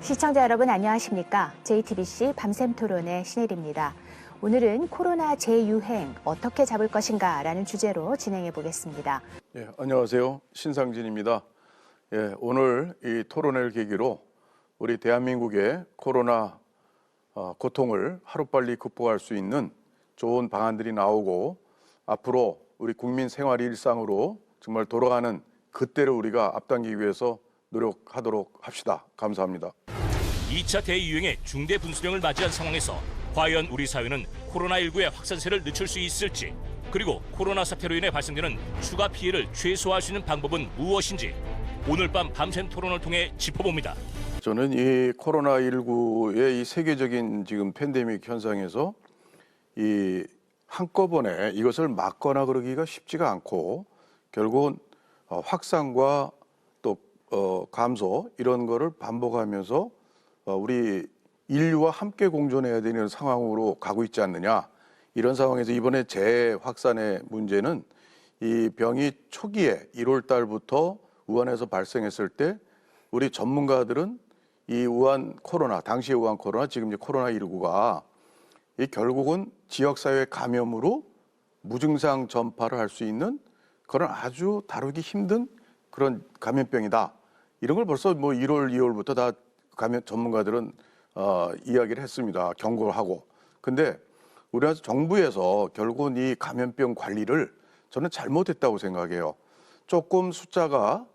시청자 여러분 안녕하십니까? JTBC 밤샘 토론의 신혜리입니다. 오늘은 코로나 재유행 어떻게 잡을 것인가 라는 주제로 진행해 보겠습니다. 안녕하세요. 신상진입니다. 오늘 이 토론회를 계기로 우리 대한민국의 코로나 고통을 하루빨리 극복할 수 있는 좋은 방안들이 나오고 앞으로 우리 국민 생활이 일상으로 정말 돌아가는 그때를 우리가 앞당기기 위해서 노력하도록 합시다. 감사합니다. 2차 대유행의 중대 분수령을 맞이한 상황에서 과연 우리 사회는 코로나19의 확산세를 늦출 수 있을지, 그리고 코로나 사태로 인해 발생되는 추가 피해를 최소화할 수 있는 방법은 무엇인지 오늘 밤 밤샘 토론을 통해 짚어봅니다. 저는 이 코로나19의 이 세계적인 지금 팬데믹 현상에서 이 한꺼번에 이것을 막거나 그러기가 쉽지가 않고 결국은 확산과 또 감소 이런 거를 반복하면서 우리 인류와 함께 공존해야 되는 상황으로 가고 있지 않느냐. 이런 상황에서 이번에 재확산의 문제는 이 병이 초기에 1월 달부터 우한에서 발생했을 때 우리 전문가들은 이 우한 코로나, 당시의 우한 코로나, 지금 이제 코로나19가 이 결국은 지역사회 감염으로 무증상 전파를 할 수 있는 그런 아주 다루기 힘든 그런 감염병이다. 이런 걸 벌써 뭐 1월, 2월부터 다 전문가들은 이야기를 했습니다. 경고를 하고. 근데 우리나라 정부에서 결국은 이 감염병 관리를 저는 잘못했다고 생각해요. 조금 숫자가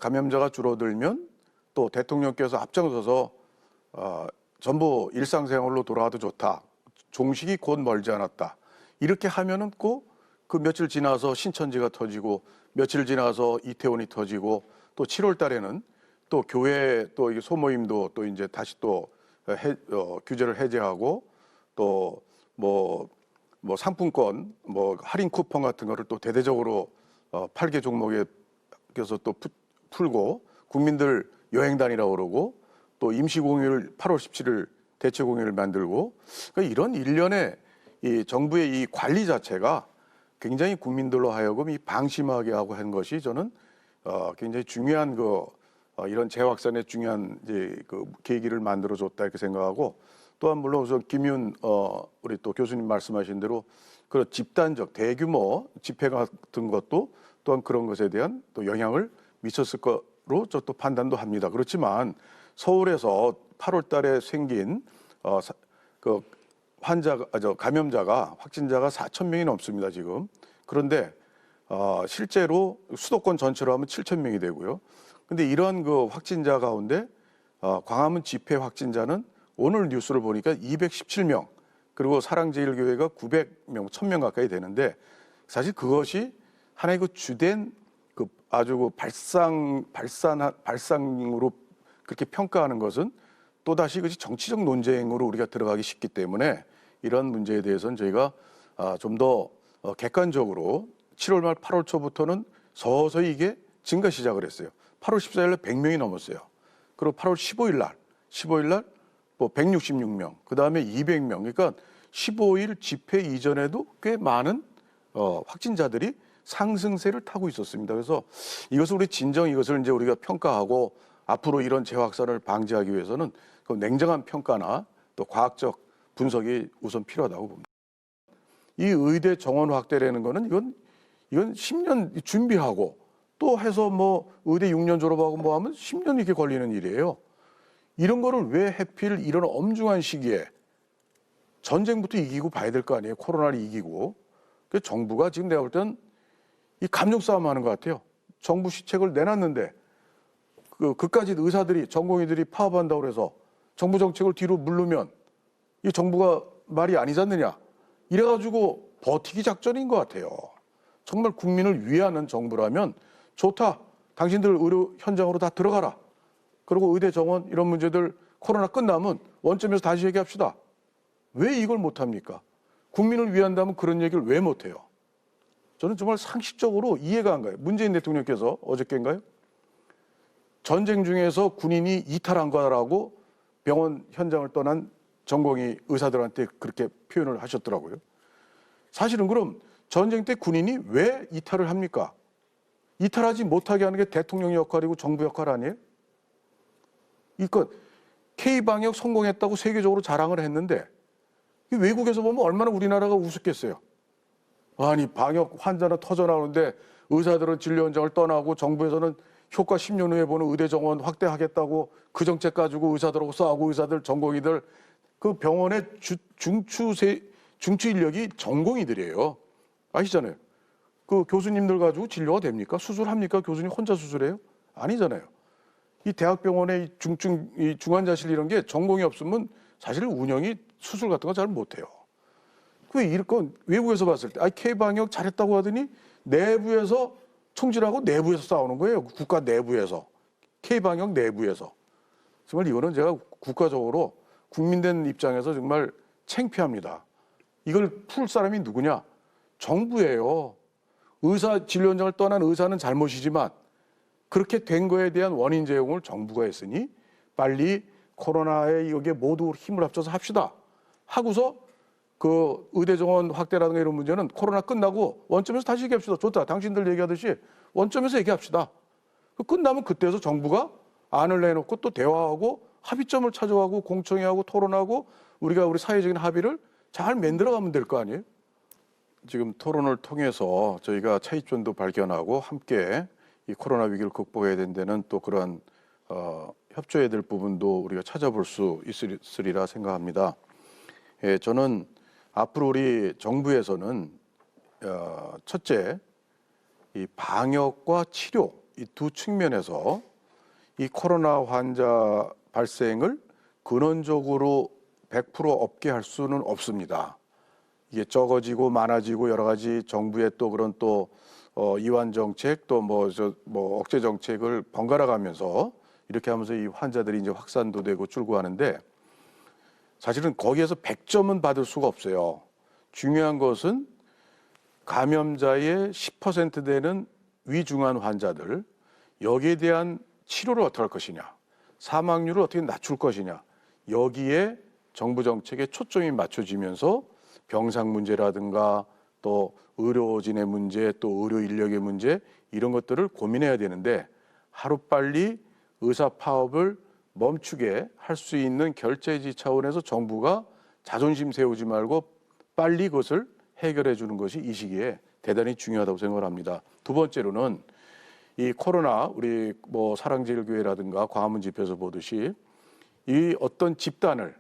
감염자가 줄어들면 또 대통령께서 앞장서서 전부 일상생활로 돌아와도 좋다. 종식이 곧 멀지 않았다. 이렇게 하면은 꼭 그 며칠 지나서 신천지가 터지고 며칠 지나서 이태원이 터지고 또 7월 달에는 또 교회 또 이게 소모임도 또 이제 다시 또 규제를 해제하고 또 뭐 상품권 뭐 할인 쿠폰 같은 거를 또 대대적으로 8개 종목에 껴서 또 풀고 국민들 여행 다니라고 그러고 또 임시 공휴일 8월 17일 대체 공휴일을 만들고 그러니까 이런 일련의 이 정부의 이 관리 자체가 굉장히 국민들로 하여금 이 방심하게 하고 한 것이 저는 굉장히 중요한 이런 재확산의 중요한 이제 그 계기를 만들어줬다 이렇게 생각하고 또한 물론 우선 김윤 우리 또 교수님 말씀하신 대로 그런 집단적 대규모 집회 같은 것도 또한 그런 것에 대한 또 영향을 미쳤을 거로 저 또 판단도 합니다. 그렇지만 서울에서 8월 달에 생긴 그 감염자가 확진자가 4천 명이 넘습니다 지금. 그런데 실제로 수도권 전체로 하면 7천 명이 되고요. 근데 이런 그 확진자 가운데 광화문 집회 확진자는 오늘 뉴스를 보니까 217명, 그리고 사랑제일교회가 900명, 1000명 가까이 되는데 사실 그것이 하나의 그 주된 그 아주 그 발상으로 그렇게 평가하는 것은 또다시 그것이 정치적 논쟁으로 우리가 들어가기 쉽기 때문에 이런 문제에 대해서는 저희가 좀 더 객관적으로 7월 말 8월 초부터는 서서히 이게 증가 시작을 했어요. 8월 14일 날 100명이 넘었어요. 그리고 8월 15일 날 뭐 166명, 그 다음에 200명. 그러니까 15일 집회 이전에도 꽤 많은 확진자들이 상승세를 타고 있었습니다. 그래서 이것을 이것을 이제 우리가 평가하고 앞으로 이런 재확산을 방지하기 위해서는 그 냉정한 평가나 또 과학적 분석이 우선 필요하다고 봅니다. 이 의대 정원 확대라는 거는 이건 10년 준비하고 또 해서 뭐 의대 6년 졸업하고 뭐 하면 10년 이렇게 걸리는 일이에요. 이런 거를 왜 하필 이런 엄중한 시기에 전쟁부터 이기고 봐야 될 거 아니에요. 코로나를 이기고. 그래서 정부가 지금 내가 볼 때는 이 감정 싸움 하는 것 같아요. 정부 시책을 내놨는데 그까지 의사들이 전공의들이 파업한다고 그래서 정부 정책을 뒤로 물르면 이 정부가 말이 아니지 않느냐. 이래가지고 버티기 작전인 것 같아요. 정말 국민을 위하는 정부라면 좋다. 당신들 의료 현장으로 다 들어가라. 그리고 의대 정원 이런 문제들 코로나 끝나면 원점에서 다시 얘기합시다. 왜 이걸 못합니까? 국민을 위한다면 그런 얘기를 왜 못해요? 저는 정말 상식적으로 이해가 안 가요. 문재인 대통령께서 어저께인가요? 전쟁 중에서 군인이 이탈한 거라고 병원 현장을 떠난 전공의 의사들한테 그렇게 표현을 하셨더라고요. 사실은 그럼 전쟁 때 군인이 왜 이탈을 합니까? 이탈하지 못하게 하는 게 대통령 역할이고 정부 역할 아니에요? 이건 K방역 성공했다고 세계적으로 자랑을 했는데 외국에서 보면 얼마나 우리나라가 우습겠어요. 아니 방역 환자는 터져 나오는데 의사들은 진료 현장을 떠나고 정부에서는 효과 10년 후에 보는 의대 정원 확대하겠다고 그 정책 가지고 의사들하고 싸우고 의사들 전공의들 그 병원의 중추 인력이 전공의들이에요. 아시잖아요. 그 교수님들 가지고 진료가 됩니까? 수술합니까? 교수님 혼자 수술해요? 아니잖아요. 이 대학병원의 이 중환자실 이런 게 전공이 없으면 사실 운영이 수술 같은 거 잘 못해요. 그 이건 외국에서 봤을 때 K방역 잘했다고 하더니 내부에서 총질하고 내부에서 싸우는 거예요. 국가 내부에서. K방역 내부에서. 정말 이거는 제가 국가적으로 국민된 입장에서 정말 창피합니다. 이걸 풀 사람이 누구냐? 정부예요. 의사 진료 현장을 떠난 의사는 잘못이지만 그렇게 된 거에 대한 원인 제공을 정부가 했으니 빨리 코로나에 여기에 모두 힘을 합쳐서 합시다. 하고서 그 의대 정원 확대라든가 이런 문제는 코로나 끝나고 원점에서 다시 얘기합시다. 좋다. 당신들 얘기하듯이 원점에서 얘기합시다. 끝나면 그때서 정부가 안을 내놓고 또 대화하고 합의점을 찾아가고 공청회하고 토론하고 우리가 우리 사회적인 합의를 잘 만들어가면 될 거 아니에요? 지금 토론을 통해서 저희가 차이점도 발견하고 함께 이 코로나 위기를 극복해야 된다는 또 그런 협조해야 될 부분도 우리가 찾아볼 수 있으리라 생각합니다. 예, 저는 앞으로 우리 정부에서는 첫째, 이 방역과 치료 이 두 측면에서 이 코로나 환자 발생을 근원적으로 100% 없게 할 수는 없습니다. 이게 적어지고 많아지고 여러 가지 정부의 또 그런 또 이완 정책 또 뭐 억제 정책을 번갈아 가면서 이렇게 하면서 이 환자들이 이제 확산도 되고 줄고 하는데 사실은 거기에서 100점은 받을 수가 없어요. 중요한 것은 감염자의 10% 되는 위중한 환자들 여기에 대한 치료를 어떻게 할 것이냐, 사망률을 어떻게 낮출 것이냐 여기에 정부 정책에 초점이 맞춰지면서 병상 문제라든가 또 의료진의 문제, 또 의료 인력의 문제 이런 것들을 고민해야 되는데 하루빨리 의사 파업을 멈추게 할 수 있는 결재지 차원에서 정부가 자존심 세우지 말고 빨리 그것을 해결해 주는 것이 이 시기에 대단히 중요하다고 생각을 합니다. 두 번째로는 이 코로나 우리 뭐 사랑제일교회라든가 광화문 집회에서 보듯이 이 어떤 집단을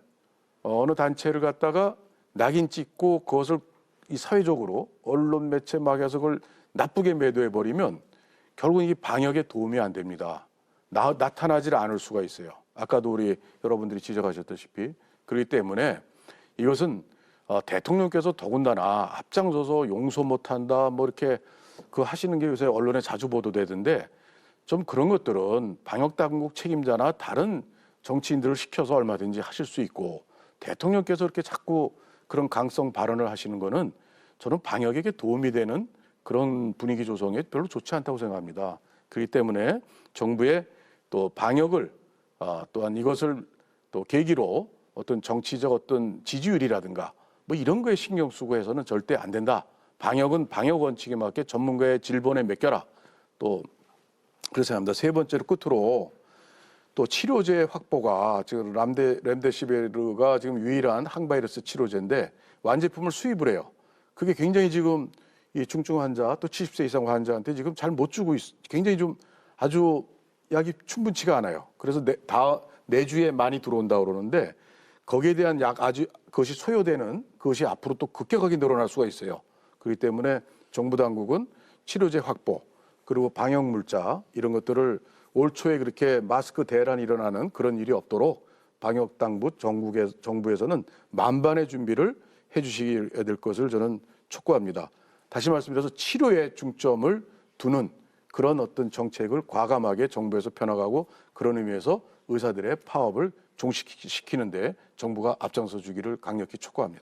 어느 단체를 갖다가 낙인 찍고 그것을 이 사회적으로 언론 매체 막에서 그걸 나쁘게 매도해 버리면 결국 이 방역에 도움이 안 됩니다. 나타나질 않을 수가 있어요. 아까도 우리 여러분들이 지적하셨다시피 그렇기 때문에 이것은 대통령께서 더군다나 앞장서서 용서 못한다 뭐 이렇게 그 하시는 게 요새 언론에 자주 보도되던데 좀 그런 것들은 방역 당국 책임자나 다른 정치인들을 시켜서 얼마든지 하실 수 있고 대통령께서 이렇게 자꾸 그런 강성 발언을 하시는 거는 저는 방역에게 도움이 되는 그런 분위기 조성에 별로 좋지 않다고 생각합니다. 그렇기 때문에 정부의 또 방역을 또한 이것을 또 계기로 어떤 정치적 어떤 지지율이라든가 뭐 이런 거에 신경 쓰고 해서는 절대 안 된다. 방역은 방역 원칙에 맞게 전문가의 질본에 맡겨라. 또 그래서 생각합니다. 세 번째로 끝으로 또 치료제 확보가 지금 렘데시비르가 지금 유일한 항바이러스 치료제인데 완제품을 수입을 해요. 그게 굉장히 지금 이 중증 환자 또 70세 이상 환자한테 지금 잘 못 주고 굉장히 좀 아주 약이 충분치가 않아요. 그래서 내주에 많이 들어온다 그러는데 거기에 대한 약 아주 그것이 소요되는 그것이 앞으로 또 급격하게 늘어날 수가 있어요. 그렇기 때문에 정부 당국은 치료제 확보 그리고 방역 물자 이런 것들을 올 초에 그렇게 마스크 대란이 일어나는 그런 일이 없도록 방역 당국 정부에서는 만반의 준비를 해주셔야 될 것을 저는 촉구합니다. 다시 말씀드려서 치료에 중점을 두는 그런 어떤 정책을 과감하게 정부에서 펴나가고 그런 의미에서 의사들의 파업을 종식시키는데 정부가 앞장서 주기를 강력히 촉구합니다.